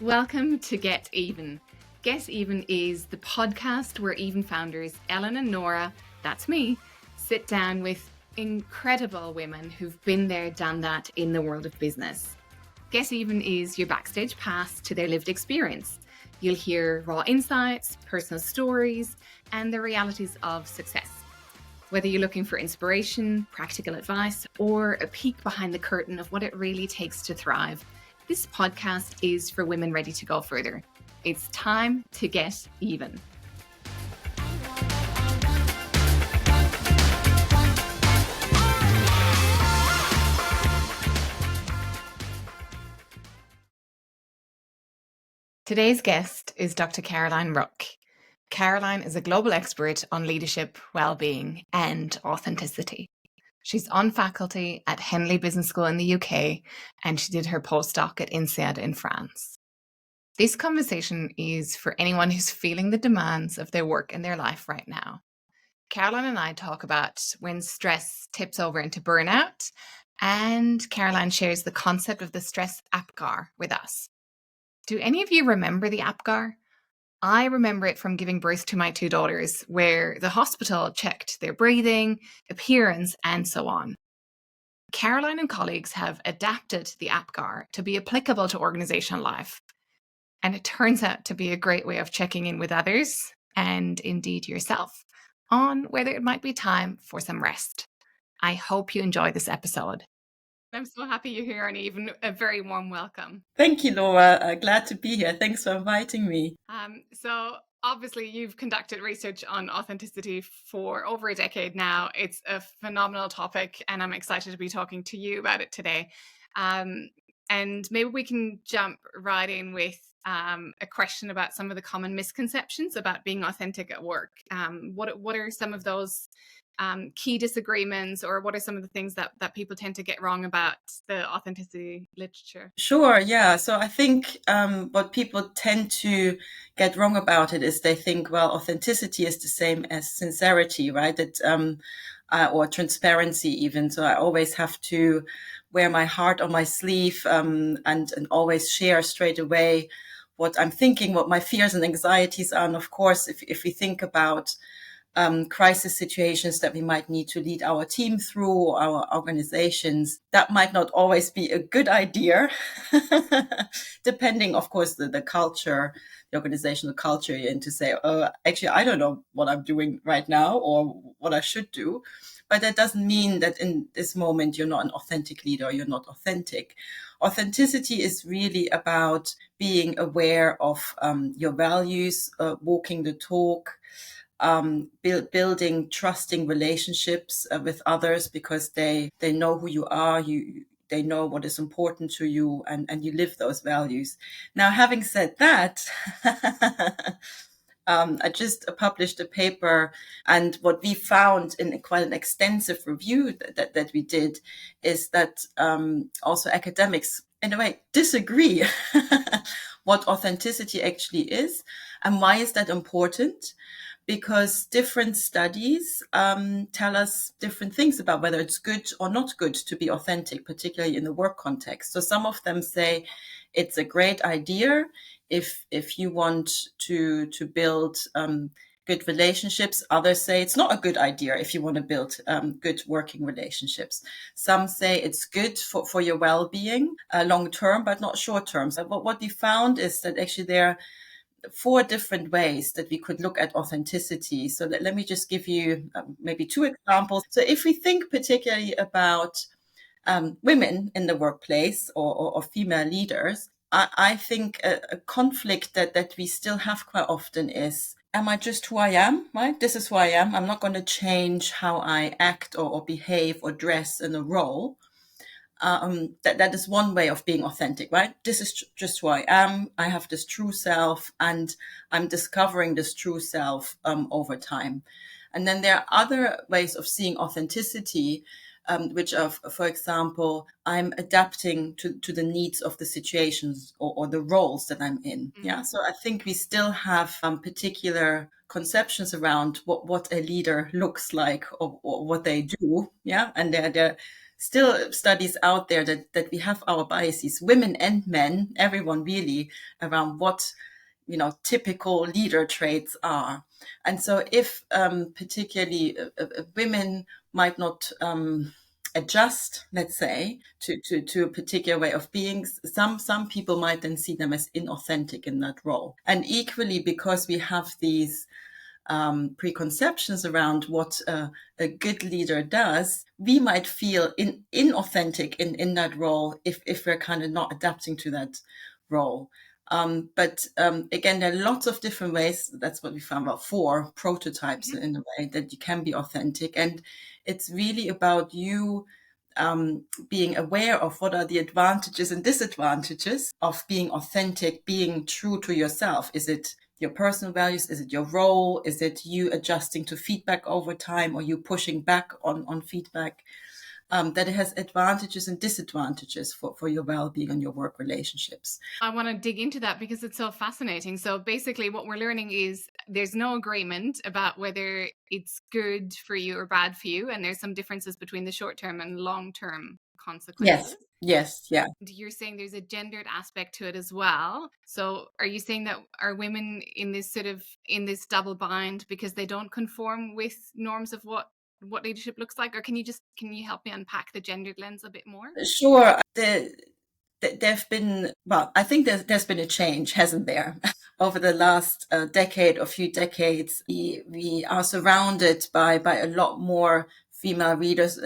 Welcome to Get Even. Get Even is the podcast where Even founders Ellen and Nora, that's me, sit down with incredible women who've been there, done that in the world of business. Get Even is your backstage pass to their lived experience. You'll hear raw insights, personal stories, and the realities of success. Whether you're looking for inspiration, practical advice, or a peek behind the curtain of what it really takes to thrive, this podcast is for women ready to go further. It's time to get even. Today's guest is Dr. Caroline Rook. Caroline is a global expert on leadership, wellbeing, and authenticity. She's on faculty at Henley Business School in the UK, and she did her postdoc at INSEAD in France. This conversation is for anyone who's feeling the demands of their work and their life right now. Caroline and I talk about when stress tips over into burnout, and Caroline shares the concept of the stress APGAR with us. Do any of you remember the APGAR? I remember it from giving birth to my two daughters, where the hospital checked their breathing, appearance, and so on. Caroline and colleagues have adapted the APGAR to be applicable to organizational life. And it turns out to be a great way of checking in with others, and indeed yourself, on whether it might be time for some rest. I hope you enjoy this episode. I'm so happy you're here, and even a very warm welcome. Thank you, Laura. Glad to be here. Thanks for inviting me. So obviously you've conducted research on authenticity for over a decade now. It's a phenomenal topic, and I'm excited to be talking to you about it today. And maybe we can jump right in with a question about some of the common misconceptions about being authentic at work. What are some of those key disagreements, or what are some of the things that people tend to get wrong about the authenticity literature? Sure, yeah. So I think what people tend to get wrong about it is they think, well, authenticity is the same as sincerity, right? Or transparency even. So I always have to wear my heart on my sleeve and always share straight away what I'm thinking, what my fears and anxieties are. And of course, if we think about crisis situations that we might need to lead our team through, or our organizations, that might not always be a good idea, depending, of course, the culture, the organizational culture, and to say, actually, I don't know what I'm doing right now or what I should do. But that doesn't mean that in this moment you're not an authentic leader, you're not authentic. Authenticity is really about being aware of your values, walking the talk, building trusting relationships with others, because they know who you are, they know what is important to you, and you live those values. Now, having said that, I just published a paper, and what we found in quite an extensive review that we did is that also academics, in a way, disagree what authenticity actually is. And why is that important? Because different studies tell us different things about whether it's good or not good to be authentic, particularly in the work context. So some of them say it's a great idea if you want to build good relationships. Others say it's not a good idea if you want to build good working relationships. Some say it's good for your well-being long term, but not short term. So what we found is that actually there are 4 different ways that we could look at authenticity. So let me just give you maybe 2 examples. So if we think particularly about women in the workplace, or female leaders, I think a conflict that we still have quite often is, am I just who I am, right? This is who I am. I'm not going to change how I act or behave or dress in a role. That is one way of being authentic, right? This is just who I am. I have this true self, and I'm discovering this true self over time. And then there are other ways of seeing authenticity, which are, for example, I'm adapting to the needs of the situations or the roles that I'm in. Mm-hmm. Yeah. So I think we still have particular conceptions around what a leader looks like, or what they do. Yeah. And still studies out there that we have our biases, women and men, everyone really, around what, typical leader traits are. And so if particularly women might not adjust, let's say, to a particular way of being, some people might then see them as inauthentic in that role. And equally, because we have these preconceptions around what a good leader does, we might feel inauthentic in that role if we're kind of not adapting to that role. But again, there are lots of different ways. That's what we found about 4 prototypes in a way that you can be authentic. And it's really about you being aware of what are the advantages and disadvantages of being authentic, being true to yourself. Is it your personal values? Is it your role? Is it you adjusting to feedback over time, or you pushing back on feedback? That it has advantages and disadvantages for your well-being and your work relationships. I want to dig into that because it's so fascinating. So basically what we're learning is there's no agreement about whether it's good for you or bad for you. And there's some differences between the short-term and long-term consequences. Yes, yeah. You're saying there's a gendered aspect to it as well. So are you saying that are women in this double bind because they don't conform with norms of what leadership looks like? Or can you help me unpack the gendered lens a bit more? Sure. There've been, I think there's been a change, hasn't there? Over the last decade or few decades, we are surrounded by a lot more female leaders,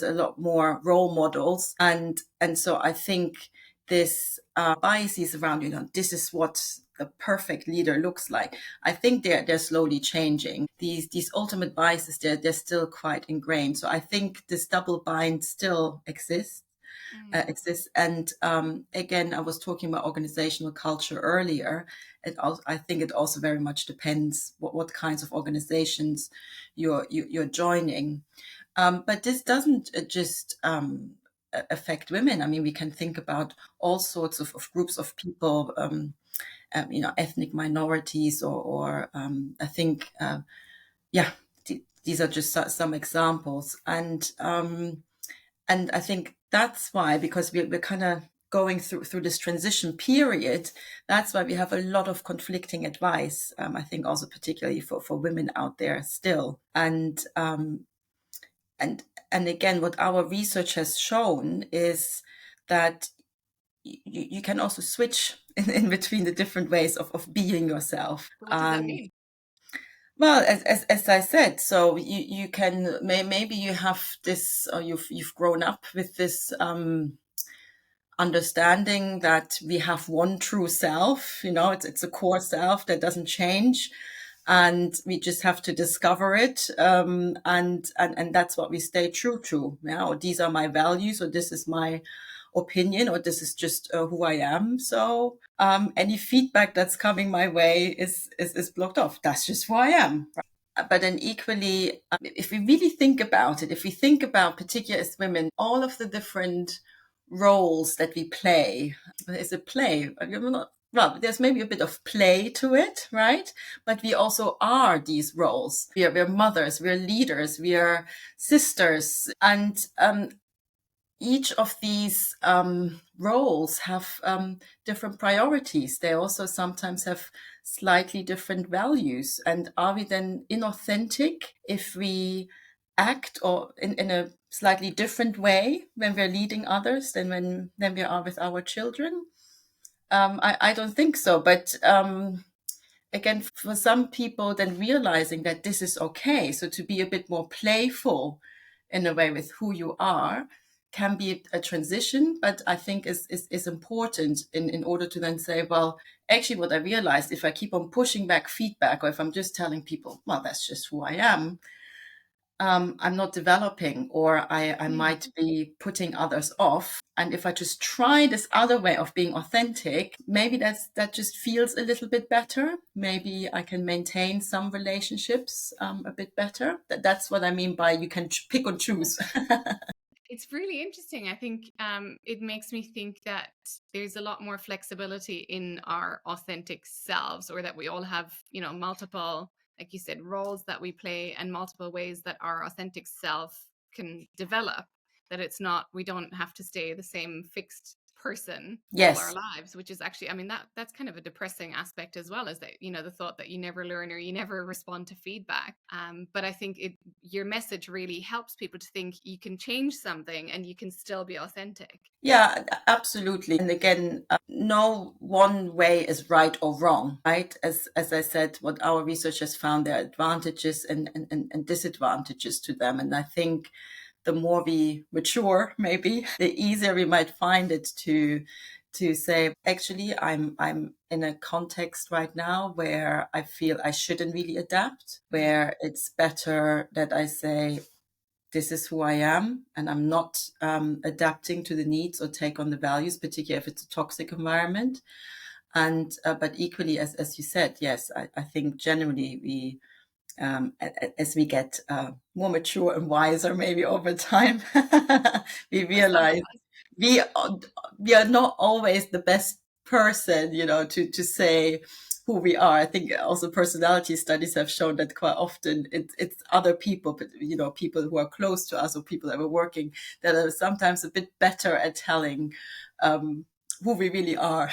a lot more role models. And so I think this biases around, this is what the perfect leader looks like. I think they're slowly changing. These ultimate biases, they're still quite ingrained. So I think this double bind still exists. And again, I was talking about organizational culture earlier. I think it also very much depends what kinds of organizations you're joining. But this doesn't just affect women. I mean, we can think about all sorts of groups of people, ethnic minorities, or I think, these are just some examples. And I think that's why, because we're kind of going through this transition period, that's why we have a lot of conflicting advice. I think also particularly for women out there still. And again, what our research has shown is that you can also switch in between the different ways of being yourself. What does that mean? Well, as I said, so you can maybe you have this, or you've grown up with this understanding that we have one true self. It's a core self that doesn't change, and we just have to discover it. And that's what we stay true to. Or these are my values, or this is my opinion, or this is just who I am. So any feedback that's coming my way is blocked off. That's just who I am. But then equally, if we really think about it, if we think about, particularly as women, all of the different roles that we play, is a play. Well, there's maybe a bit of play to it, right? But we also are these roles. We're mothers, we're leaders, we are sisters, and each of these roles have different priorities. They also sometimes have slightly different values. And are we then inauthentic if we act or in a slightly different way when we're leading others than when we are with our children? I don't think so. But again, for some people, then realizing that this is okay. So to be a bit more playful in a way with who you are can be a transition, but I think is important in order to then say, well, actually what I realized, if I keep on pushing back feedback, or if I'm just telling people, well, that's just who I am, I'm not developing, or I might be putting others off. And if I just try this other way of being authentic, maybe that just feels a little bit better. Maybe I can maintain some relationships a bit better. That's what I mean by you can pick or choose. It's really interesting. I think it makes me think that there's a lot more flexibility in our authentic selves, or that we all have, multiple, like you said, roles that we play and multiple ways that our authentic self can develop. that it's not, we don't have to stay the same fixed person all our Yes. lives, which is actually, I mean, that's kind of a depressing aspect as well, is that, you know, the thought that you never learn or you never respond to feedback. But I think your message really helps people to think you can change something and you can still be authentic. Yeah, absolutely. And again, no one way is right or wrong, right? As I said, what our research has found, there are advantages and disadvantages to them. And I think the more we mature, maybe, the easier we might find it to say, actually, I'm in a context right now where I feel I shouldn't really adapt, where it's better that I say, this is who I am, and I'm not adapting to the needs or take on the values, particularly if it's a toxic environment. And but equally, as you said, yes, I think generally we, as we get more mature and wiser, maybe over time, we realize we are not always the best person, to say who we are. I think also personality studies have shown that quite often it's other people, but people who are close to us or people that we're working, that are sometimes a bit better at telling who we really are.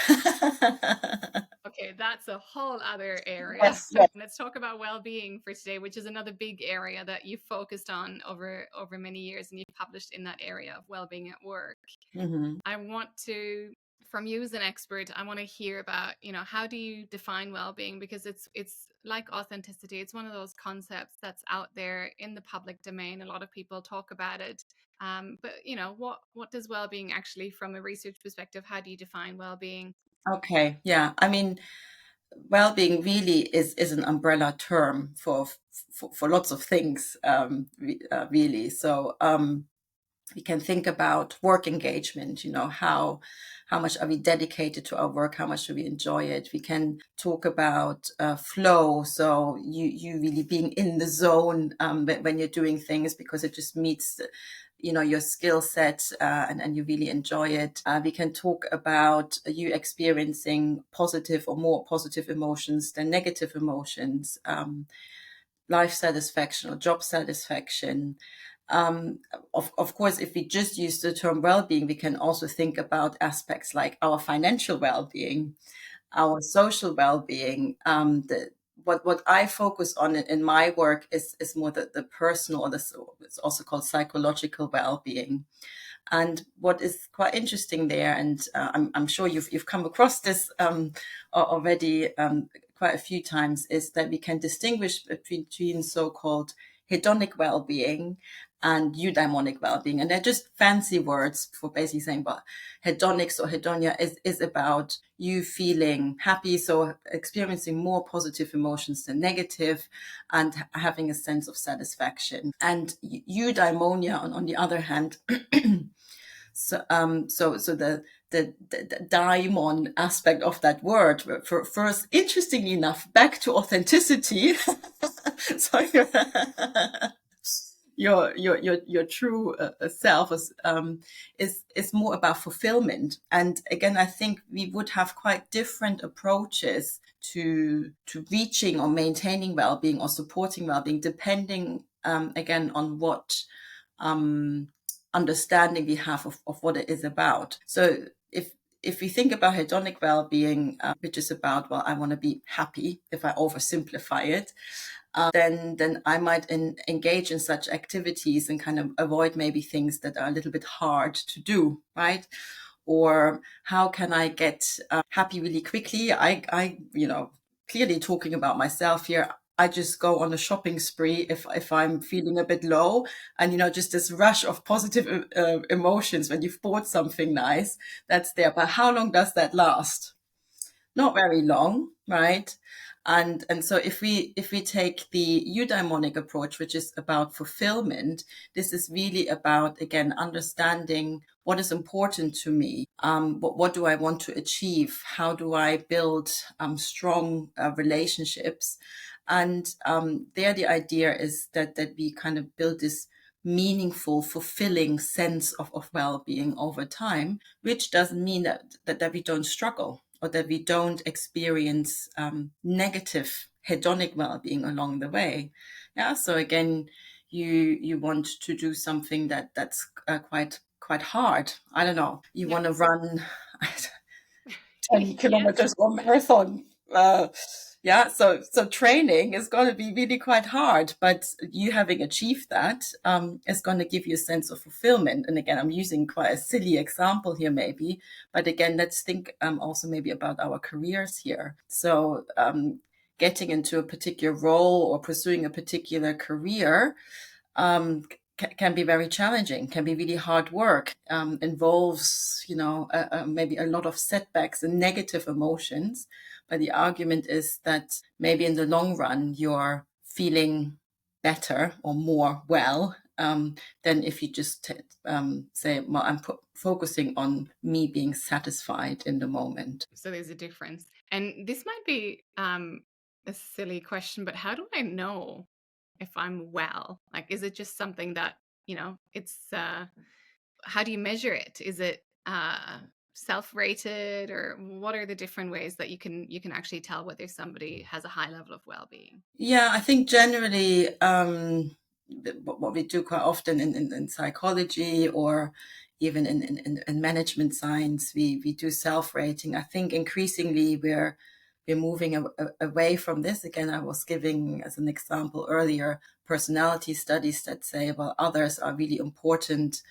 Okay, that's a whole other area. Yes, yes. Let's talk about well-being for today, which is another big area that you've focused on over many years, and you've published in that area of well-being at work. Mm-hmm. I want to, from you as an expert, I want to hear about, how do you define well-being? Because it's like authenticity. It's one of those concepts that's out there in the public domain. A lot of people talk about it. But what does well-being actually, from a research perspective, how do you define well-being? Okay, yeah. I mean, well-being really is an umbrella term for lots of things, really. So we can think about work engagement. How much are we dedicated to our work? How much do we enjoy it? We can talk about flow. So you really being in the zone when you're doing things, because it just meets your skill set, and you really enjoy it. We can talk about you experiencing positive or more positive emotions than negative emotions, life satisfaction or job satisfaction. Of course, if we just use the term well-being, we can also think about aspects like our financial well-being, our social well-being. What I focus on in my work is more the personal, or it's also called psychological well-being. And what is quite interesting there, and I'm sure you've come across this already quite a few times, is that we can distinguish between so-called hedonic well-being and eudaimonic well-being. And they're just fancy words for basically saying, well, hedonics or hedonia is about you feeling happy, so experiencing more positive emotions than negative, and having a sense of satisfaction. And eudaimonia, on the other hand, so the daimon aspect of that word, first, interestingly enough, back to authenticity. So your true self is more about fulfillment. And again, I think we would have quite different approaches to reaching or maintaining well-being or supporting well-being, depending again on what understanding we have of what it is about. So if we think about hedonic well-being, which is about, well, I want to be happy, if I oversimplify it, then I might engage in such activities and kind of avoid maybe things that are a little bit hard to do, right? Or how can I get happy really quickly? I clearly talking about myself here, I just go on a shopping spree if I'm feeling a bit low, and just this rush of positive emotions when you've bought something nice, that's there. But how long does that last? Not very long, right? And so if we take the eudaimonic approach, which is about fulfillment, this is really about, again, understanding what is important to me. What do I want to achieve? How do I build strong relationships? And there, the idea is that we kind of build this meaningful, fulfilling sense of well-being over time, which doesn't mean that we don't struggle or that we don't experience negative hedonic well-being along the way. Yeah. So again, you want to do something that's quite hard. I don't know. You want to run 10 kilometers or marathon. Yeah, so training is going to be really quite hard, but you having achieved that is going to give you a sense of fulfillment. And again, I'm using quite a silly example here, maybe, but again, let's think also maybe about our careers here. So getting into a particular role or pursuing a particular career can be very challenging, can be really hard work, involves, maybe a lot of setbacks and negative emotions. But the argument is that maybe in the long run, you're feeling better or more well than if you just say, well, I'm focusing on me being satisfied in the moment. So there's a difference. And this might be a silly question, but how do I know if I'm well? Like, is it just something that, it's, how do you measure it? Is it self-rated, or what are the different ways that you can actually tell whether somebody has a high level of well-being? Yeah, I think generally what we do quite often in psychology or even in management science, we do self-rating. I think increasingly we're moving away from this. Again, I was giving as an example earlier personality studies that say, well, others are really important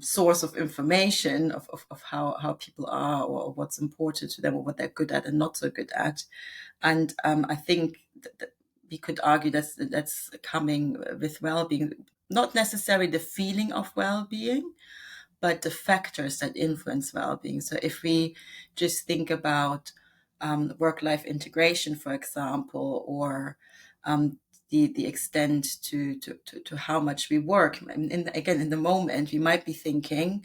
source of information of how people are, or what's important to them, or what they're good at and not so good at. And I think that we could argue that's coming with well-being, not necessarily the feeling of well-being, but the factors that influence well-being. So if we just think about work-life integration, for example, or the extent to how much we work. Again, in the moment, we might be thinking,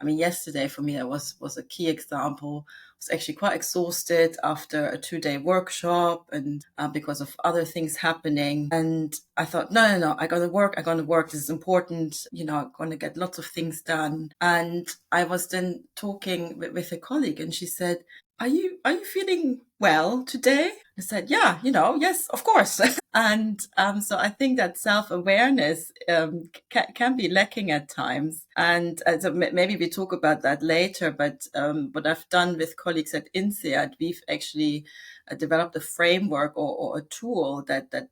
I mean, yesterday for me, that was a key example. I was actually quite exhausted after a 2-day workshop, and because of other things happening. And I thought, no, I'm going to work. This is important. I'm going to get lots of things done. And I was then talking with a colleague, and she said, are you feeling well today? I said, yeah, yes, of course. And so I think that self-awareness can be lacking at times. And so maybe we talk about that later, but what I've done with colleagues at INSEAD, we've actually developed a framework or a tool that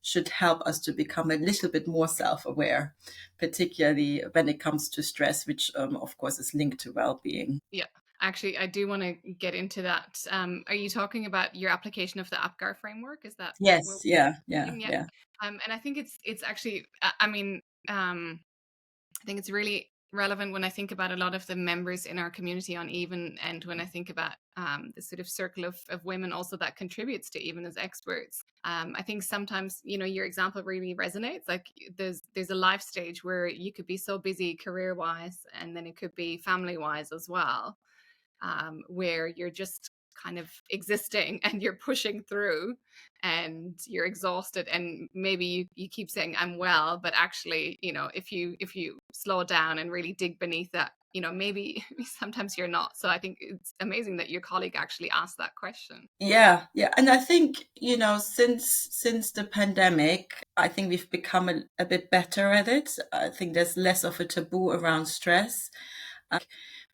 should help us to become a little bit more self-aware, particularly when it comes to stress, which of course is linked to well-being. Yeah. Actually, I do want to get into that. Are you talking about your application of the APGAR framework? Is that Yes, yeah. And I think it's actually, I think it's really relevant when I think about a lot of the members in our community on Even, and when I think about the sort of circle of women also that contributes to Even as experts. I think sometimes, your example really resonates. Like there's a life stage where you could be so busy career-wise, and then it could be family-wise as well, where you're just kind of existing and you're pushing through and you're exhausted, and maybe you keep saying I'm well, but actually, if you slow down and really dig beneath that, maybe sometimes you're not. So I think it's amazing that your colleague actually asked that question. Yeah. And I think, since the pandemic, I think we've become a bit better at it. I think there's less of a taboo around stress.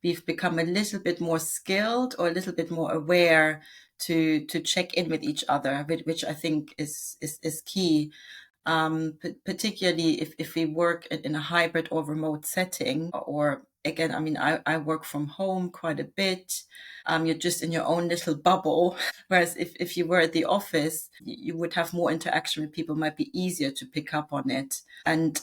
We've become a little bit more skilled, or a little bit more aware to check in with each other, which I think is key. Particularly if we work in a hybrid or remote setting, or again, I mean, I work from home quite a bit. You're just in your own little bubble. Whereas if you were at the office, you would have more interaction with people, might be easier to pick up on it. And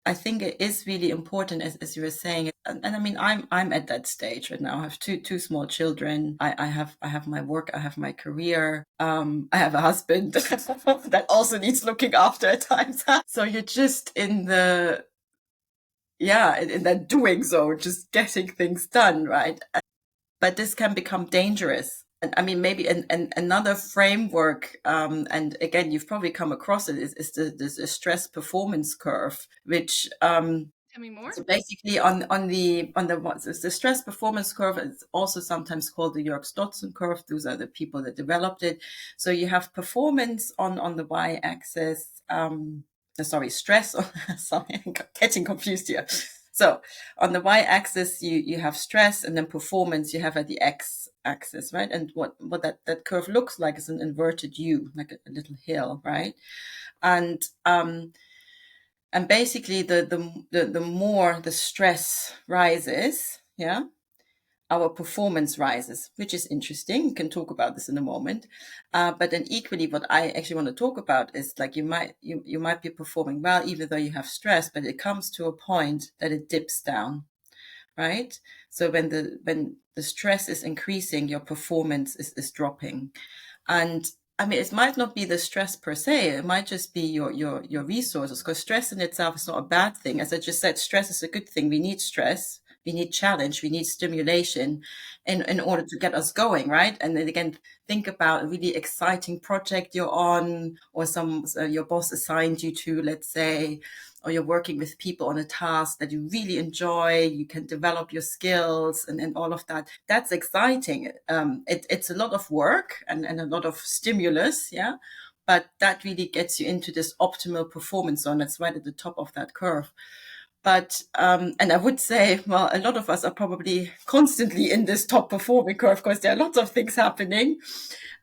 I think it is really important, as you were saying, and I mean, I'm at that stage right now. I have two small children. I have my work. I have my career. I have a husband that also needs looking after at times. So you're just in that doing zone, just getting things done, right? But this can become dangerous. And I mean, maybe another framework, and again, you've probably come across it, is the stress performance curve, which Tell me more. so basically on the stress performance curve is also sometimes called the Yerkes-Dodson curve. Those are the people that developed it. So you have performance on the y-axis, stress. Sorry, I'm getting confused here. So on the y-axis, you have stress, and then performance you have at the x-axis, right? And what that curve looks like is an inverted U, like a little hill, right? And basically the more the stress rises, yeah, our performance rises, which is interesting. We can talk about this in a moment. But then equally, what I actually want to talk about is like you might be performing well, even though you have stress, but it comes to a point that it dips down, right? So when the stress is increasing, your performance is dropping. And I mean, it might not be the stress per se. It might just be your resources, because stress in itself is not a bad thing. As I just said, stress is a good thing. We need stress. We need challenge. We need stimulation in order to get us going, right? And then again, think about a really exciting project you're on, or your boss assigned you to, let's say, or you're working with people on a task that you really enjoy, you can develop your skills and all of that. That's exciting. It's a lot of work and a lot of stimulus, yeah. But that really gets you into this optimal performance zone. That's right at the top of that curve. But and I would say, well, a lot of us are probably constantly in this top performing curve because there are lots of things happening,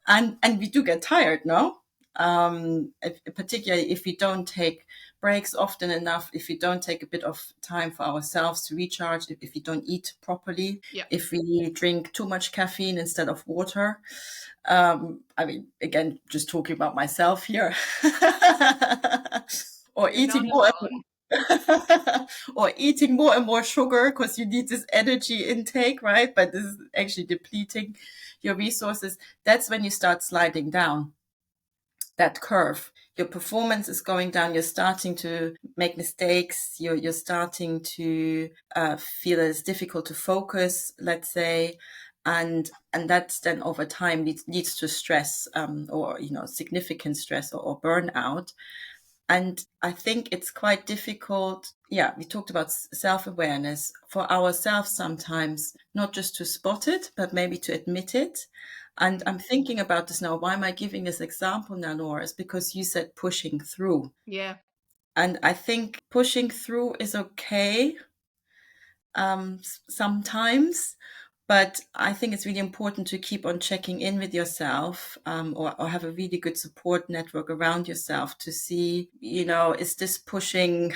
and we do get tired, no? Particularly if we don't take breaks often enough, if we don't take a bit of time for ourselves to recharge, if we don't eat properly, if we drink too much caffeine instead of water. I mean, again, just talking about myself here, or eating more. Or eating more and more sugar because you need this energy intake, right? But this is actually depleting your resources. That's when you start sliding down that curve. Your performance is going down. You're starting to make mistakes. You're starting to feel that it's difficult to focus, let's say. And that's then over time leads to stress, or significant stress or burnout. And I think it's quite difficult. Yeah, we talked about self-awareness for ourselves sometimes, not just to spot it, but maybe to admit it. And I'm thinking about this now. Why am I giving this example now, Nora? Is because you said pushing through. Yeah. And I think pushing through is okay sometimes. But I think it's really important to keep on checking in with yourself, or have a really good support network around yourself to see, is this pushing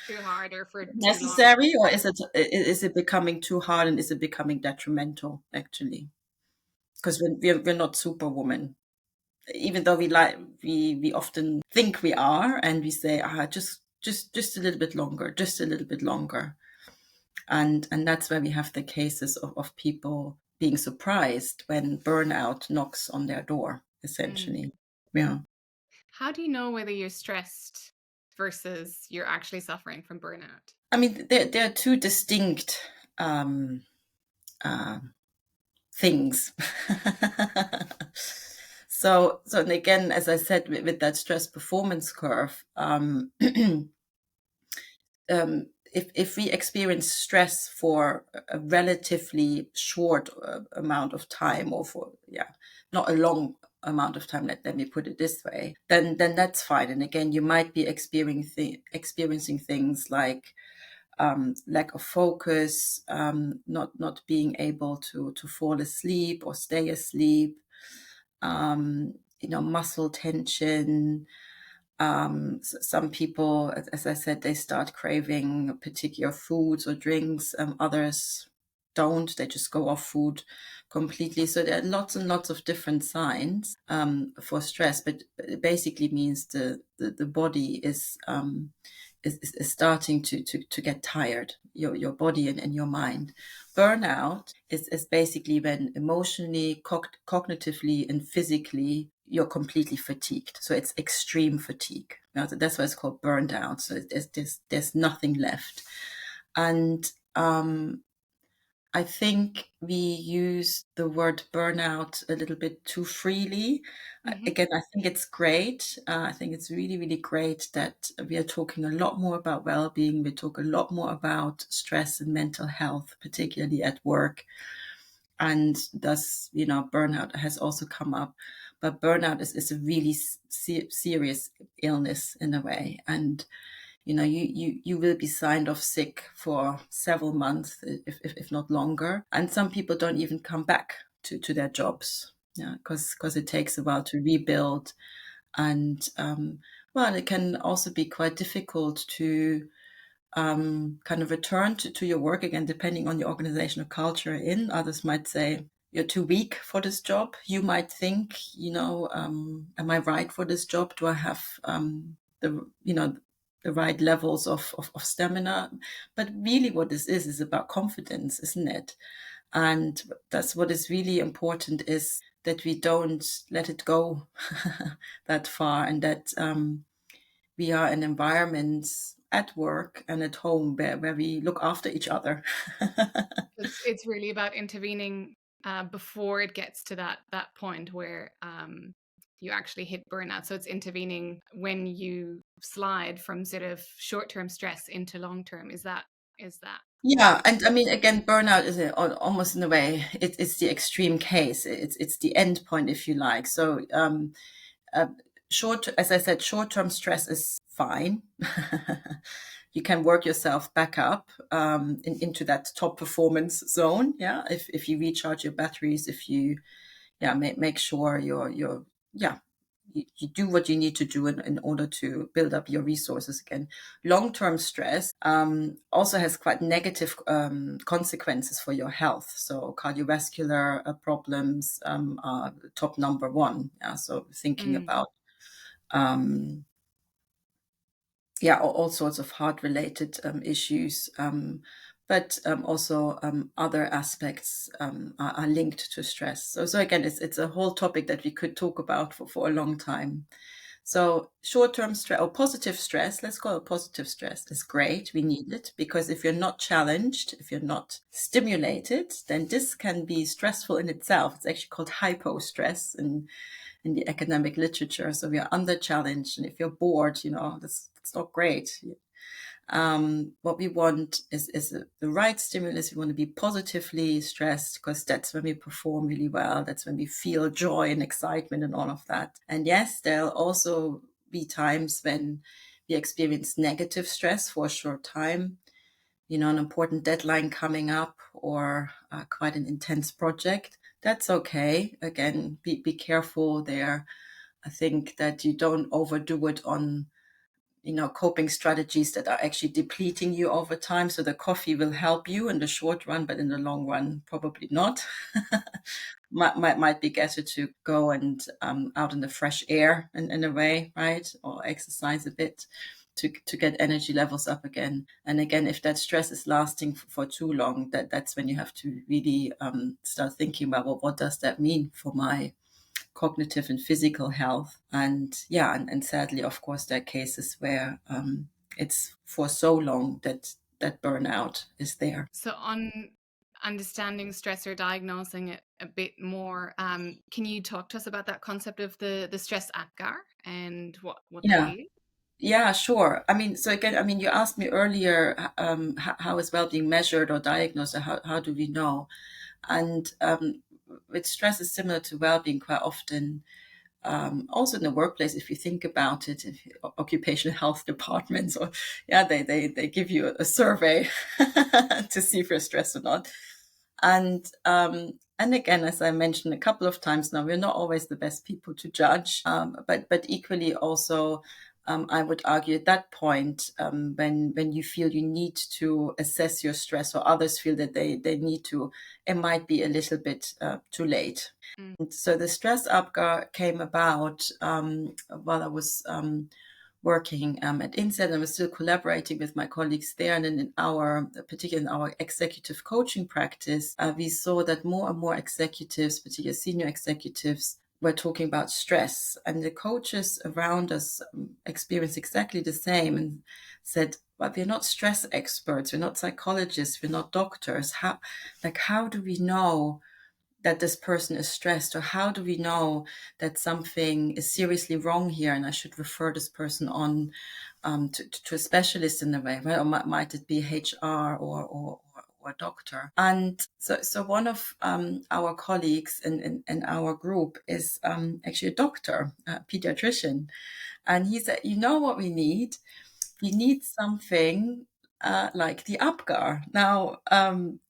too hard or for too necessary, long? or is it becoming too hard, and is it becoming detrimental, actually? Because we're not superwoman, even though we often think we are, and we say, just a little bit longer, just a little bit longer. And that's where we have the cases of people being surprised when burnout knocks on their door, essentially. Yeah. How do you know whether you're stressed versus you're actually suffering from burnout? I mean, there are two distinct things. So and again, as I said, with that stress performance curve, if we experience stress for a relatively short amount of time, or for not a long amount of time, let me put it this way, then that's fine. And again, you might be experiencing things like lack of focus, not being able to fall asleep or stay asleep, muscle tension. Some people, as I said, they start craving particular foods or drinks. Others don't. They just go off food completely. So there are lots and lots of different signs for stress, but it basically means the body is starting to get tired, your body and your mind. Burnout is basically when emotionally, cognitively, and physically you're completely fatigued. So it's extreme fatigue. That's why it's called burned out. So there's nothing left. And I think we use the word burnout a little bit too freely. Again, I think it's great. I think it's really, really great that we are talking a lot more about well-being. We talk a lot more about stress and mental health, particularly at work. And thus, burnout has also come up. But burnout is a really serious illness in a way. And, you will be signed off sick for several months, if not longer. And some people don't even come back to their jobs. Yeah, because it takes a while to rebuild. And, well, it can also be quite difficult to kind of return to your work again, depending on the organizational culture in. Others might say, you're too weak for this job. You might think, am I right for this job? Do I have the right levels of stamina? But really what this is about confidence, isn't it? And that's what is really important, is that we don't let it go that far, and that we are in environments at work and at home where we look after each other. It's really about intervening before it gets to that point where you actually hit burnout. So it's intervening when you slide from sort of short-term stress into long-term. Is that? Yeah, and I mean, again, burnout is almost in a way it's the extreme case. It's the end point, if you like. So uh, as I said, short-term stress is fine. You can work yourself back up into that top performance zone. Yeah, if you recharge your batteries, if you make sure you're you do what you need to do in order to build up your resources again. Long-term stress also has quite negative consequences for your health. So cardiovascular problems are top number one. Yeah, so thinking about all sorts of heart-related issues, but also other aspects are linked to stress. So again, it's a whole topic that we could talk about for a long time. So short-term stress or positive stress, let's call it positive stress, is great. We need it because if you're not challenged, if you're not stimulated, then this can be stressful in itself. It's actually called hypo-stress in the academic literature. So we are under challenged, and if you're bored, that's not great. What we want is the right stimulus. We want to be positively stressed because that's when we perform really well. That's when we feel joy and excitement and all of that. And yes, there'll also be times when we experience negative stress for a short time, an important deadline coming up or quite an intense project. That's okay. Again, be careful there. I think that you don't overdo it on coping strategies that are actually depleting you over time. So the coffee will help you in the short run, but in the long run, probably not. might be better to go and out in the fresh air in a way, right? Or exercise a bit to get energy levels up again. And again, if that stress is lasting for too long, that's when you have to really start thinking about, well, what does that mean for my cognitive and physical health? And sadly, of course, there are cases where it's for so long that burnout is there. So on understanding stress or diagnosing it a bit more, can you talk to us about that concept of the stress APGAR and what that Yeah. is? Yeah, sure. I mean, so again, you asked me earlier, how is well-being measured or diagnosed, or how do we know? And with stress is similar to well-being quite often. Also in the workplace, if you think about it, if occupational health departments, or they give you a survey to see if you're stressed or not. And again, as I mentioned a couple of times now, we're not always the best people to judge. But equally also, I would argue at that point, when you feel you need to assess your stress, or others feel that they need to, it might be a little bit too late. So the stress APGAR came about while I was working at INSEAD, and I was still collaborating with my colleagues there. And then particularly in our executive coaching practice, we saw that more and more executives, particularly senior executives, were talking about stress. And the coaches around us experienced exactly the same and said, but we're not stress experts, we're not psychologists, we're not doctors. How do we know that this person is stressed, or how do we know that something is seriously wrong here and I should refer this person on to a specialist in a way, right? Or might it be HR or or doctor. And so one of our colleagues in our group is actually a doctor, a pediatrician. And he said, you know what we need? We need something like the Apgar. Now,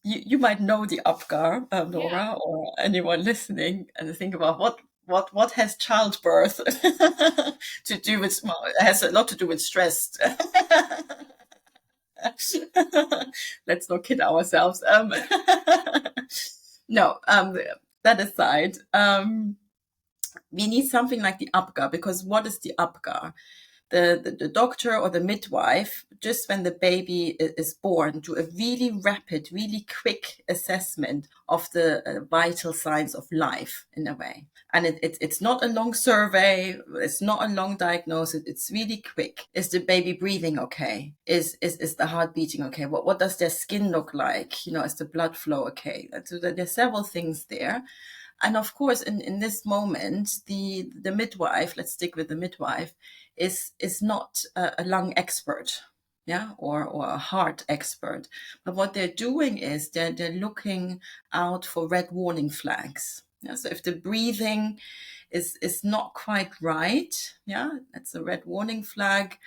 you might know the Apgar, Nora, or anyone listening, and think about what has childbirth to do with, well, it has a lot to do with stress. Let's not kid ourselves. No, that aside, we need something like the Apgar, because what is the Apgar? The doctor or the midwife, just when the baby is born, do a really rapid, really quick assessment of the vital signs of life in a way. And it's not a long survey, it's not a long diagnosis, it's really quick. Is the baby breathing okay? Is the heart beating okay? What does their skin look like? Is the blood flow okay? So there's several things there. And of course, in this moment, the midwife, let's stick with the midwife, is not a lung expert, yeah, or a heart expert. But what they're doing is they're looking out for red warning flags. Yeah, so if the breathing is not quite right, yeah, that's a red warning flag.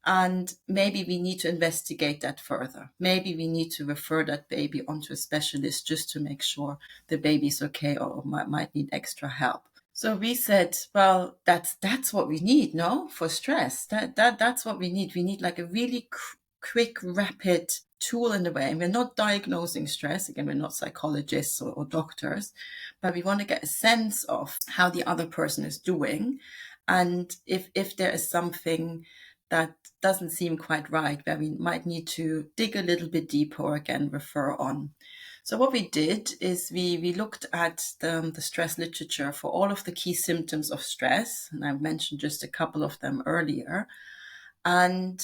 And maybe we need to investigate that further. Maybe we need to refer that baby onto a specialist just to make sure the baby's okay or might need extra help. So we said, well, that's what we need, no, for stress. That's what we need. We need like a really quick, rapid tool in the way. And we're not diagnosing stress. Again, we're not psychologists or doctors, but we want to get a sense of how the other person is doing. And if there is something that doesn't seem quite right, where we might need to dig a little bit deeper or again refer on. So what we did is we looked at the stress literature for all of the key symptoms of stress, and I mentioned just a couple of them earlier, and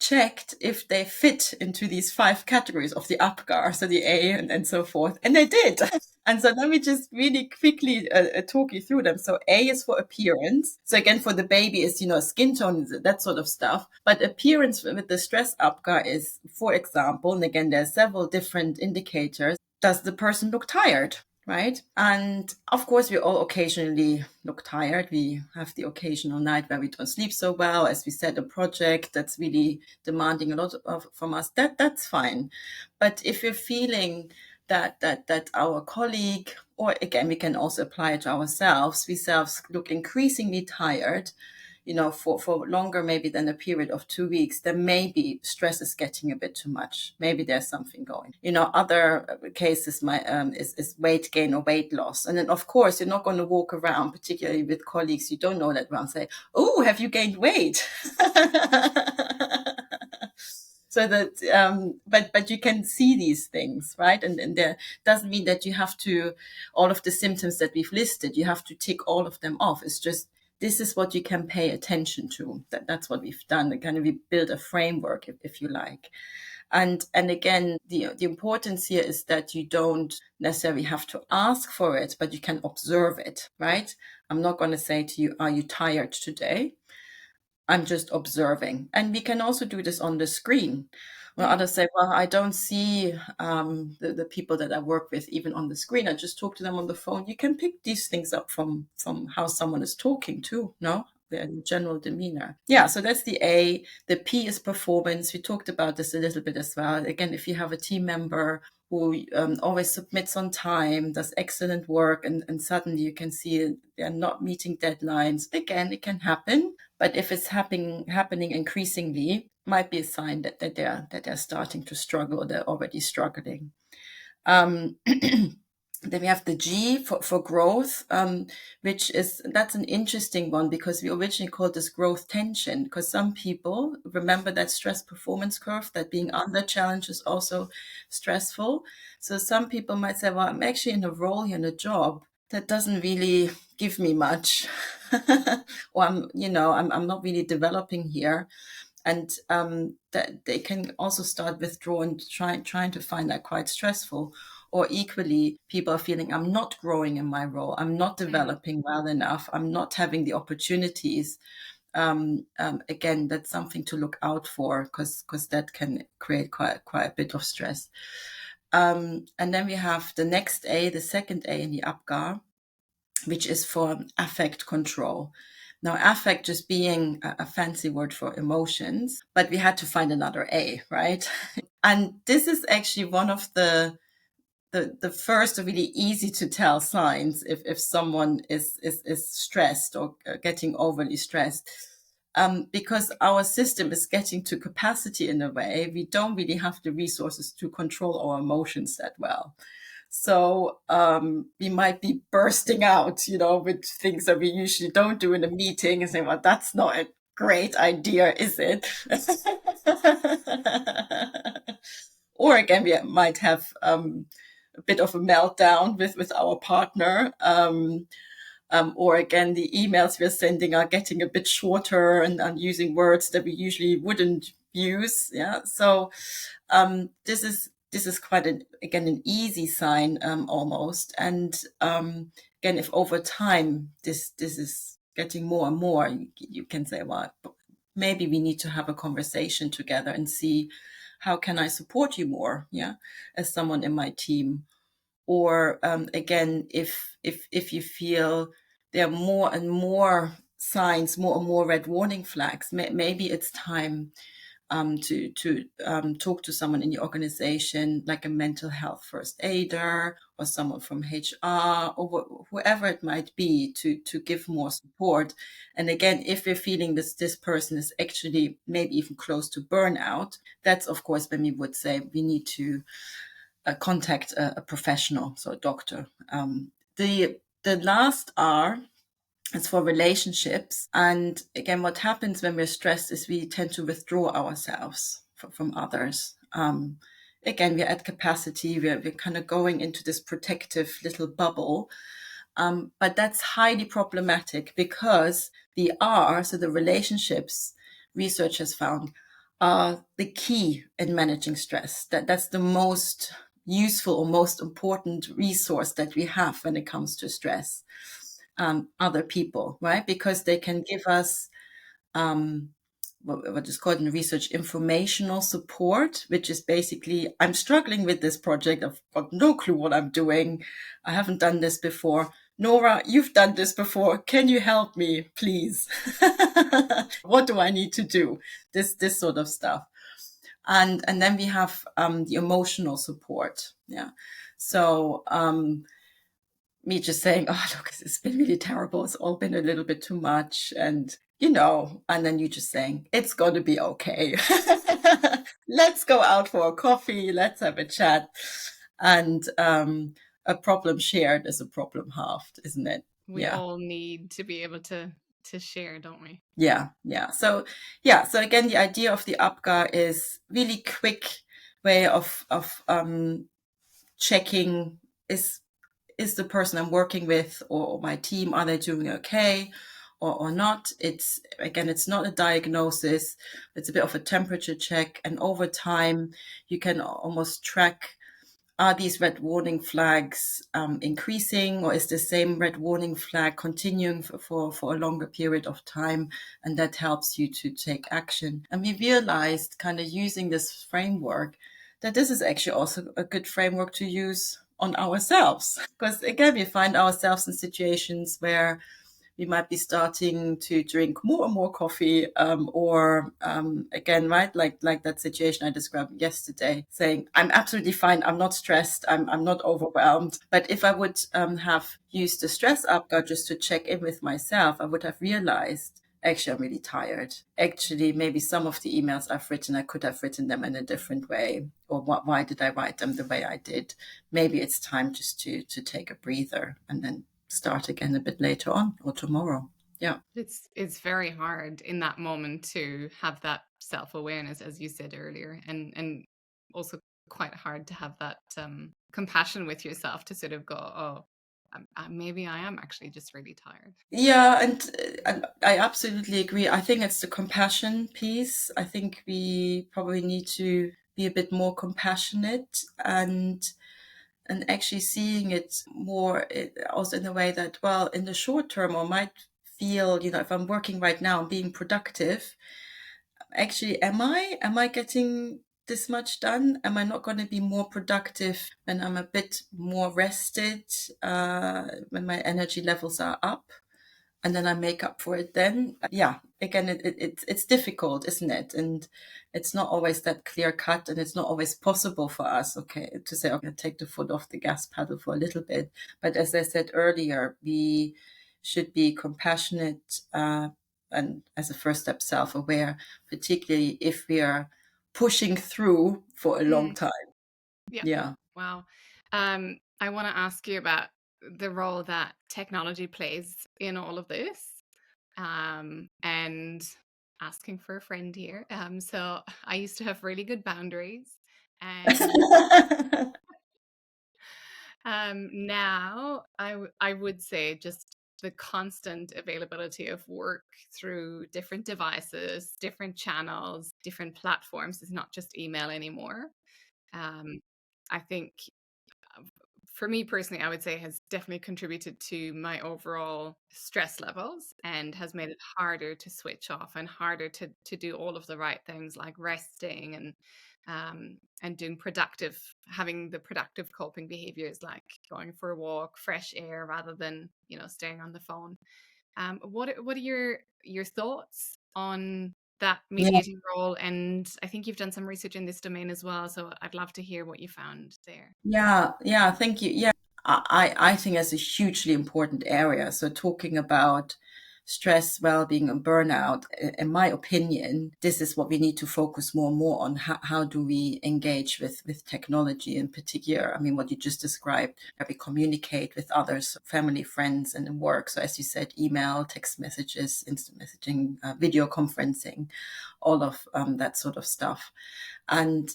checked if they fit into these 5 categories of the Apgar, so the A and so forth, and they did. And so let me just really quickly talk you through them. So A is for appearance. So again, for the baby is, skin tone, that sort of stuff. But appearance with the stress Apgar is, for example, and again, there are several different indicators. Does the person look tired? Right. And of course, we all occasionally look tired. We have the occasional night where we don't sleep so well. As we said, a project that's really demanding a lot from us, that's fine. But if you're feeling that our colleague, or again, we can also apply it to ourselves, we selves look increasingly tired, for longer maybe than a period of 2 weeks, then maybe stress is getting a bit too much. Maybe there's something going. Other cases is weight gain or weight loss. And then, of course, you're not going to walk around, particularly with colleagues you don't know that well, and say, oh, have you gained weight? So that, but you can see these things, right? And there doesn't mean that you have to, all of the symptoms that we've listed, you have to tick all of them off. It's just, this is what you can pay attention to. That's what we've done. Kind of we build a framework, if you like. And again, the importance here is that you don't necessarily have to ask for it, but you can observe it, right? I'm not going to say to you, are you tired today? I'm just observing. And we can also do this on the screen. Well, others say, well, I don't see the people that I work with even on the screen. I just talk to them on the phone. You can pick these things up from how someone is talking too, no? Their general demeanor. Yeah, so that's the A. The P is performance. We talked about this a little bit as well. Again, if you have a team member who always submits on time, does excellent work, and suddenly you can see they're not meeting deadlines. Again, it can happen. But if it's happening increasingly, might be a sign that they're starting to struggle, or they're already struggling. Then we have the G for growth, that's an interesting one, because we originally called this growth tension, because some people remember that stress performance curve, that being under challenge is also stressful. So some people might say, well, I'm actually in a role here, in a job that doesn't really give me much, or I'm not really developing here. And that they can also start withdrawing, trying to find that quite stressful. Or equally, people are feeling, I'm not growing in my role, I'm not developing well enough, I'm not having the opportunities again, that's something to look out for, because that can create quite a bit of stress. And then we have the next A, the second A in the APGAR, which is for affect control. Now, affect just being a fancy word for emotions, but we had to find another A, right? And this is actually one of the first really easy to tell signs if someone is stressed or getting overly stressed. Because our system is getting to capacity in a way, we don't really have the resources to control our emotions that well. So we might be bursting out, with things that we usually don't do in a meeting and saying, well, that's not a great idea, is it? Or again, we might have a bit of a meltdown with our partner. Or again, the emails we're sending are getting a bit shorter and using words that we usually wouldn't use. Yeah. So this is quite an easy sign, almost. And again, if over time this is getting more and more, you can say, well, maybe we need to have a conversation together and see, how can I support you more? Yeah, as someone in my team. Or again, if you feel there are more and more signs, more and more red warning flags, maybe it's time to talk to someone in your organization, like a mental health first aider or someone from HR or whoever it might be, to give more support. And again, if we're feeling this person is actually maybe even close to burnout, that's of course when we would say we need to contact a professional, so a doctor. The last R is for relationships. And again, what happens when we're stressed is we tend to withdraw ourselves from others. Again, we're at capacity. We're kind of going into this protective little bubble. But that's highly problematic, because the R, so the relationships, research has found, are the key in managing stress. That's the most useful or most important resource that we have when it comes to stress. Other people, right? Because they can give us what is called in research informational support, which is basically, I'm struggling with this project. I've got no clue what I'm doing. I haven't done this before. Nora, you've done this before. Can you help me, please? What do I need to do? This sort of stuff. And then we have the emotional support. Yeah. So me just saying, oh, look, it's been really terrible. It's all been a little bit too much. And, and then you just saying, it's going to be okay. Let's go out for a coffee. Let's have a chat. And a problem shared is a problem halved, isn't it? We all need to be able to share, don't we? Yeah. So again, the idea of the APGAR is really quick way of checking, is the person I'm working with or my team, are they doing okay or not? It's not a diagnosis. It's a bit of a temperature check. And over time, you can almost track, are these red warning flags increasing, or is the same red warning flag continuing for a longer period of time? And that helps you to take action. And we realized, kind of using this framework, that this is actually also a good framework to use on ourselves. Because again, we find ourselves in situations where we might be starting to drink more and more coffee, or again, right, like that situation I described yesterday, saying, I'm absolutely fine, I'm not stressed, I'm not overwhelmed. But if I would have used the stress APGAR just to check in with myself, I would have realized, actually, I'm really tired. Actually, maybe some of the emails I've written, I could have written them in a different way. Or why did I write them the way I did? Maybe it's time just to take a breather and then start again a bit later on or tomorrow. Yeah. It's very hard in that moment to have that self-awareness, as you said earlier, and also quite hard to have that compassion with yourself to sort of go, oh, maybe I am actually just really tired. Yeah, and I absolutely agree. I think it's the compassion piece. I think we probably need to be a bit more compassionate and actually seeing it more also in the way that, well, in the short term, I might feel, if I'm working right now and being productive, actually, am I getting this much done? Am I not going to be more productive when I'm a bit more rested, when my energy levels are up? And then I make up for it then. Yeah, again, it's difficult, isn't it? And it's not always that clear cut, and it's not always possible for us, to say, okay, take the foot off the gas pedal for a little bit. But as I said earlier, we should be compassionate, and as a first step, self-aware, particularly if we are pushing through for a long time. Yeah. Yeah. Wow. I want to ask you about the role that technology plays in all of this, and asking for a friend here. So I used to have really good boundaries, and now I would say just the constant availability of work through different devices, different channels, different platforms is not just email anymore. I think for me personally, I would say has definitely contributed to my overall stress levels and has made it harder to switch off and harder to do all of the right things like resting and doing productive, having the productive coping behaviors like going for a walk, fresh air rather than staying on the phone. What are your thoughts on that Yeah. mediating role? And I think you've done some research in this domain as well, so I'd love to hear what you found there. Yeah, thank you. Yeah, I think that's a hugely important area. So talking about stress, well-being, and burnout, in my opinion, this is what we need to focus more and more on. How do we engage with technology in particular? I mean, what you just described, how we communicate with others, family, friends, and in work. So as you said, email, text messages, instant messaging, video conferencing, all of that sort of stuff. And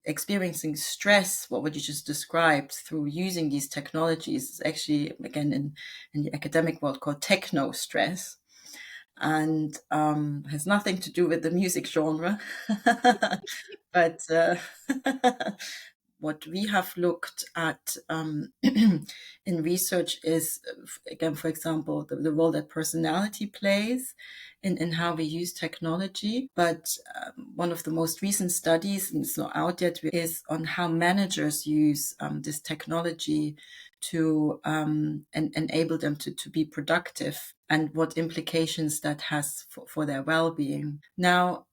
experiencing stress, what you just described, through using these technologies is actually, again, in the academic world called techno stress, and has nothing to do with the music genre. But what we have looked at in research is, again, for example, the role that personality plays in how we use technology. But one of the most recent studies, and it's not out yet, is on how managers use this technology to enable them to be productive, and what implications that has for their well-being. Now,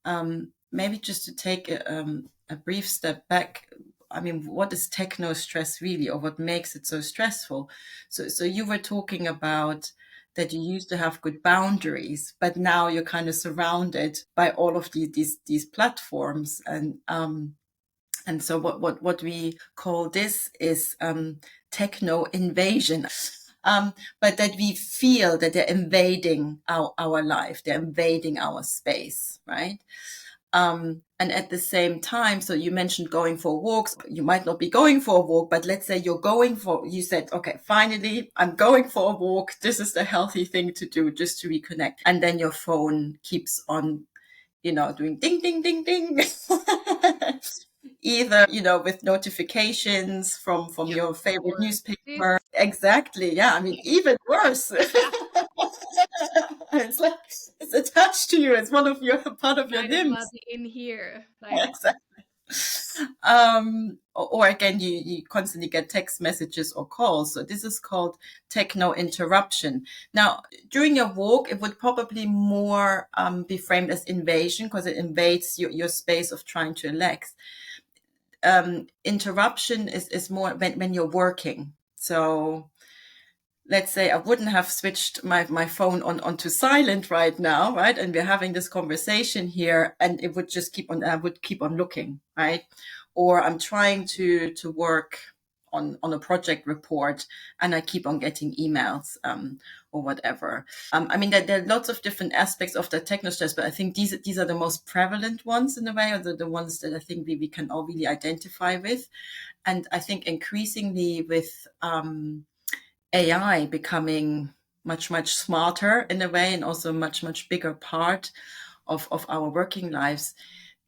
maybe just to take a brief step back, I mean, what is techno stress really, or what makes it so stressful? So you were talking about that you used to have good boundaries, but now you're kind of surrounded by all of these platforms, and so what we call this is techno invasion. But that we feel that they're invading our life, they're invading our space, right? And at the same time, so you mentioned going for walks. You might not be going for a walk, but let's say you said, okay, finally, I'm going for a walk. This is the healthy thing to do, just to reconnect. And then your phone keeps on, doing ding, ding, ding, ding. Either, with notifications from Yep. your favorite Or this. newspaper. Exactly. Yeah. I mean, even worse. It's like it's attached to you. It's part of your Might as well limbs. be in here. Like, Exactly. Or again, you constantly get text messages or calls. So this is called techno interruption. Now, during your walk, it would probably more be framed as invasion, because it invades your space of trying to relax. Interruption is more when you're working. So let's say I wouldn't have switched my phone onto silent right now, right? And we're having this conversation here, and it would just I would keep on looking, right? Or I'm trying to work on a project report, and I keep on getting emails, or whatever. I mean, there are lots of different aspects of the techno stress, but I think these are the most prevalent ones in a way, or the ones that I think we can all really identify with. And I think increasingly with AI becoming much, much smarter in a way, and also a much, much bigger part of our working lives,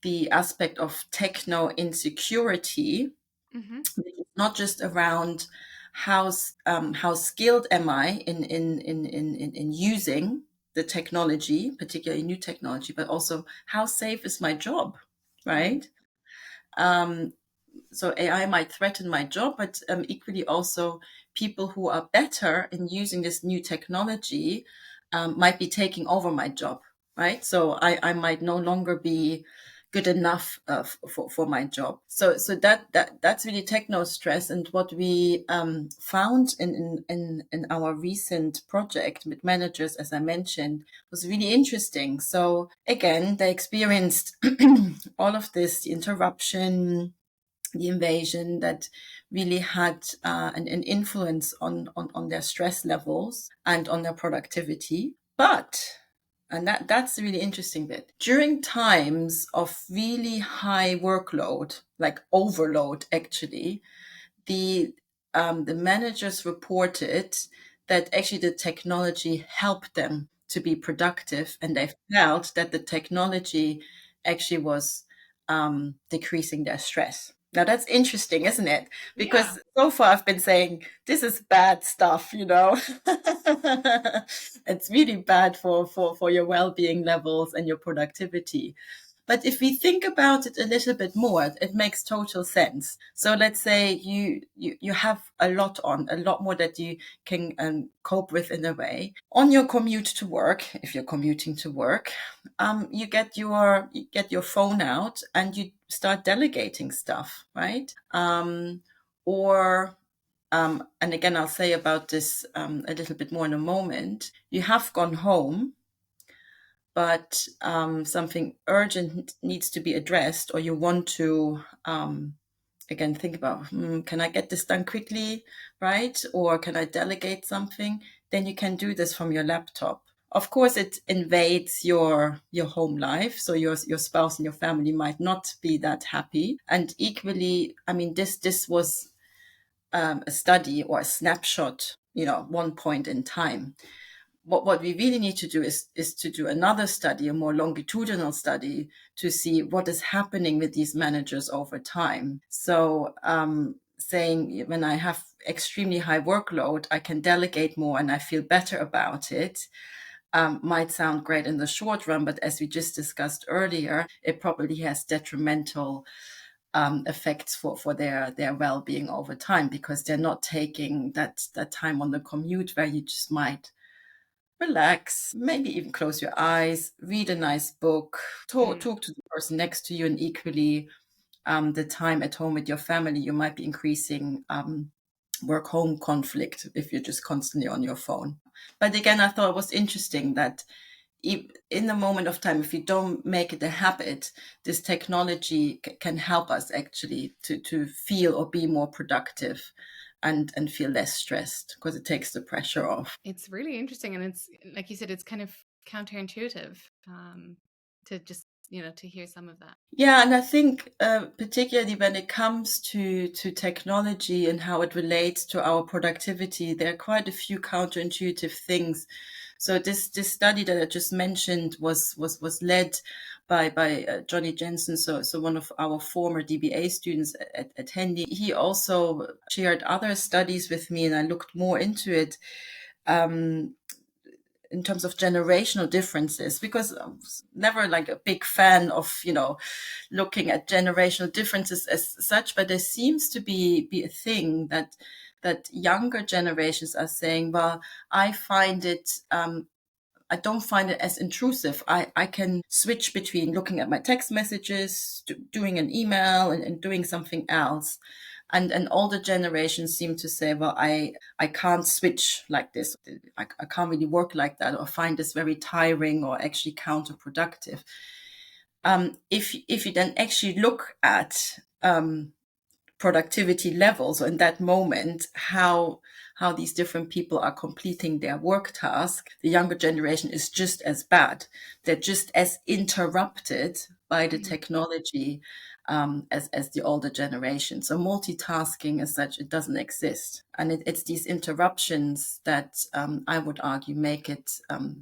the aspect of techno insecurity, mm-hmm. not just around how skilled am I in using the technology, particularly new technology, but also how safe is my job, right? So AI might threaten my job, but equally also people who are better in using this new technology might be taking over my job, right? So I might no longer be good enough for my job. So that's really techno stress. And what we found in our recent project with managers, as I mentioned, was really interesting. So again, they experienced all of this, the interruption, the invasion that really had an influence on their stress levels and on their productivity. But, and that's the really interesting bit, during times of really high workload, like overload actually, the managers reported that actually the technology helped them to be productive, and they felt that the technology actually was decreasing their stress. Now that's interesting, isn't it? Because so far I've been saying this is bad stuff, you know. It's really bad for your well-being levels and your productivity. But if we think about it a little bit more, it makes total sense. So let's say you have a lot more that you can cope with in a way. On your commute to work, if you're commuting to work, you get your phone out and you start delegating stuff, right? Or and again, I'll say about this a little bit more in a moment. You have gone home, but something urgent needs to be addressed, or you want to again think about, can I get this done quickly, right? Or can I delegate something? Then you can do this from your laptop. Of course, it invades your home life, so your spouse and your family might not be that happy. And equally, I mean, this was a study or a snapshot, one point in time. What we really need to do is to do another study, a more longitudinal study, to see what is happening with these managers over time. So saying when I have extremely high workload, I can delegate more and I feel better about it. Might sound great in the short run, but as we just discussed earlier, it probably has detrimental effects for their well-being over time, because they're not taking that time on the commute where you just might relax, maybe even close your eyes, read a nice book, talk to the person next to you, and equally the time at home with your family, you might be increasing work-home conflict if you're just constantly on your phone. But again, I thought it was interesting that in the moment of time, if you don't make it a habit, this technology can help us actually to feel or be more productive and feel less stressed, because it takes the pressure off. It's really interesting, and it's like you said, it's kind of counterintuitive to just to hear some of that. Yeah, and I think particularly when it comes to technology and how it relates to our productivity, there are quite a few counterintuitive things. So this study that I just mentioned was led by Johnny Jensen, so one of our former DBA students at Henley. He also shared other studies with me, and I looked more into it. In terms of generational differences, because I was never like a big fan of, looking at generational differences as such, but there seems to be a thing that younger generations are saying, well, I find it, I don't find it as intrusive. I can switch between looking at my text messages, doing an email and doing something else. And older generations seem to say, well, I can't switch like this. I can't really work like that, or find this very tiring or actually counterproductive. If you then actually look at productivity levels, or in that moment, how these different people are completing their work task, the younger generation is just as bad. They're just as interrupted by the technology as the older generation. So multitasking as such, it doesn't exist. And it's these interruptions that I would argue make it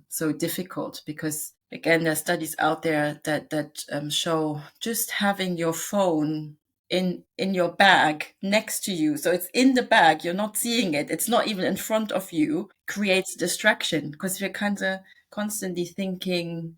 so difficult, because again, there are studies out there that show just having your phone in your bag next to you. So it's in the bag, you're not seeing it. It's not even in front of you, creates distraction because you're kind of constantly thinking,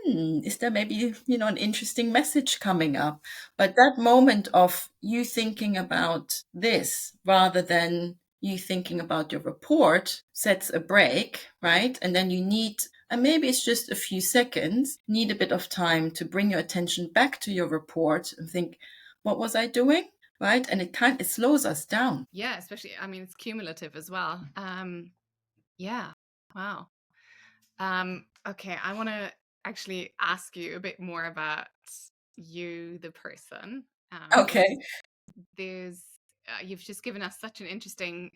is there maybe, an interesting message coming up? But that moment of you thinking about this rather than you thinking about your report sets a break, right? And then you need, and maybe it's just a few seconds, need a bit of time to bring your attention back to your report and think, what was I doing? Right. And it slows us down. Yeah, especially, I mean, it's cumulative as well. Yeah. Wow. Okay, I want to actually ask you a bit more about you, the person. Okay. There's You've just given us such an interesting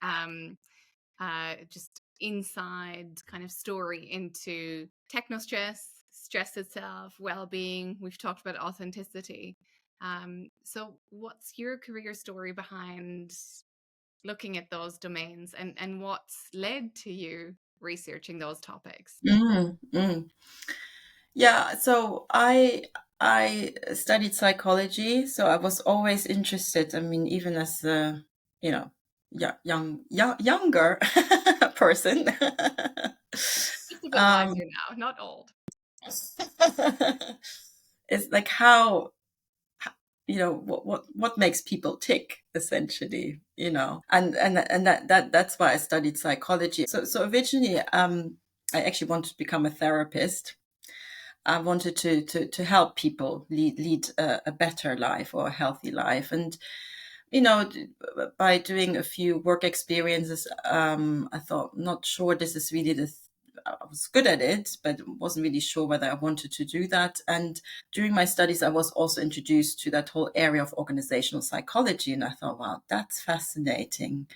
just inside kind of story into technostress, stress itself, well-being. We've talked about authenticity. So what's your career story behind looking at those domains, and what's led to you researching those topics? Yeah, so I studied psychology, so I was always interested. I mean, even as a, younger person. Just a bit wiser now, not old. It's like how, what makes people tick, essentially, and that's why I studied psychology. So originally, I actually wanted to become a therapist. I wanted to help people lead a better life or a healthy life. And, by doing a few work experiences, I thought, not sure this is really I was good at it, but wasn't really sure whether I wanted to do that. And during my studies, I was also introduced to that whole area of organizational psychology. And I thought, wow, that's fascinating.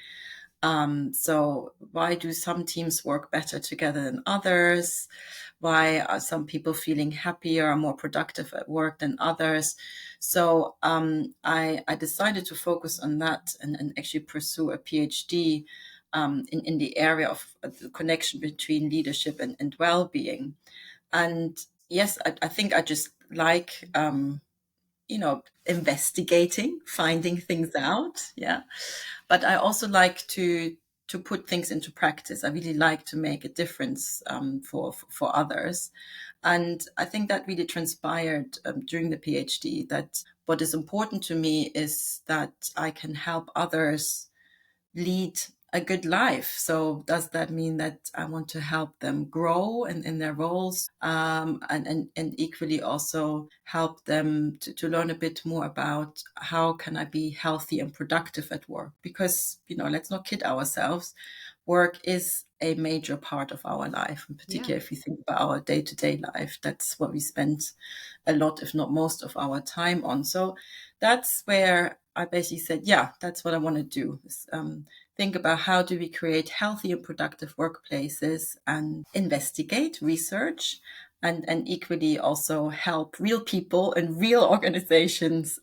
So why do some teams work better together than others? Why are some people feeling happier or more productive at work than others? So I decided to focus on that and actually pursue a PhD in the area of the connection between leadership and well-being. And yes, I think I just like investigating, finding things out. Yeah. But I also like to put things into practice. I really like to make a difference for others. And I think that really transpired during the PhD, that what is important to me is that I can help others lead a good life. So does that mean that I want to help them grow in their roles, and equally also help them to learn a bit more about how can I be healthy and productive at work? Because, let's not kid ourselves. Work is a major part of our life, in particular, if you think about our day-to-day life. That's what we spend a lot, if not most of our time on. So that's where I basically said, yeah, that's what I want to do. Is, think about how do we create healthy and productive workplaces and investigate, research, and equally also help real people and real organizations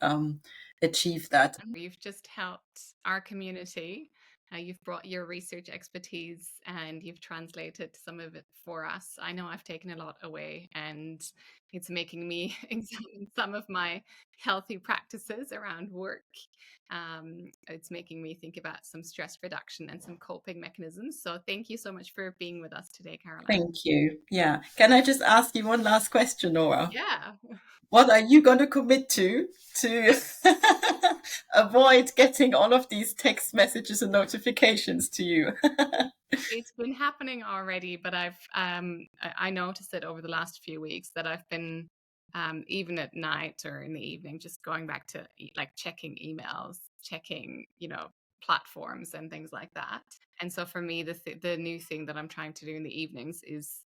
achieve that. You've just helped our community. You've brought your research expertise and you've translated some of it for us. I know I've taken a lot away, and it's making me examine some of my healthy practices around work. It's making me think about some stress reduction and some coping mechanisms. So thank you so much for being with us today, Caroline. Thank you. Yeah. Can I just ask you one last question, Nora? Yeah. What are you going to commit to avoid getting all of these text messages and notifications to you? It's been happening already, but I noticed it over the last few weeks that I've been even at night or in the evening just going back to like checking emails, checking platforms and things like that. And so for me, the new thing that I'm trying to do in the evenings is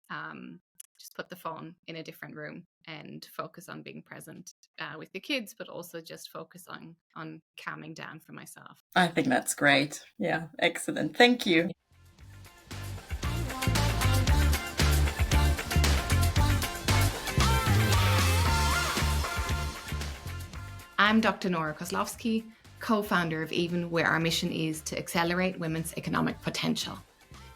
just put the phone in a different room and focus on being present with the kids, but also just focus on calming down for myself. I think that's great. Yeah, excellent. Thank you. I'm Dr Nora Koslowski, co-founder of Even, where our mission is to accelerate women's economic potential.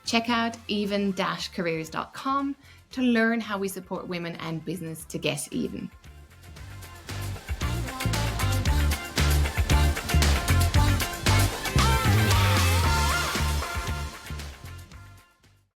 Check out even-careers.com to learn how we support women and business to get even.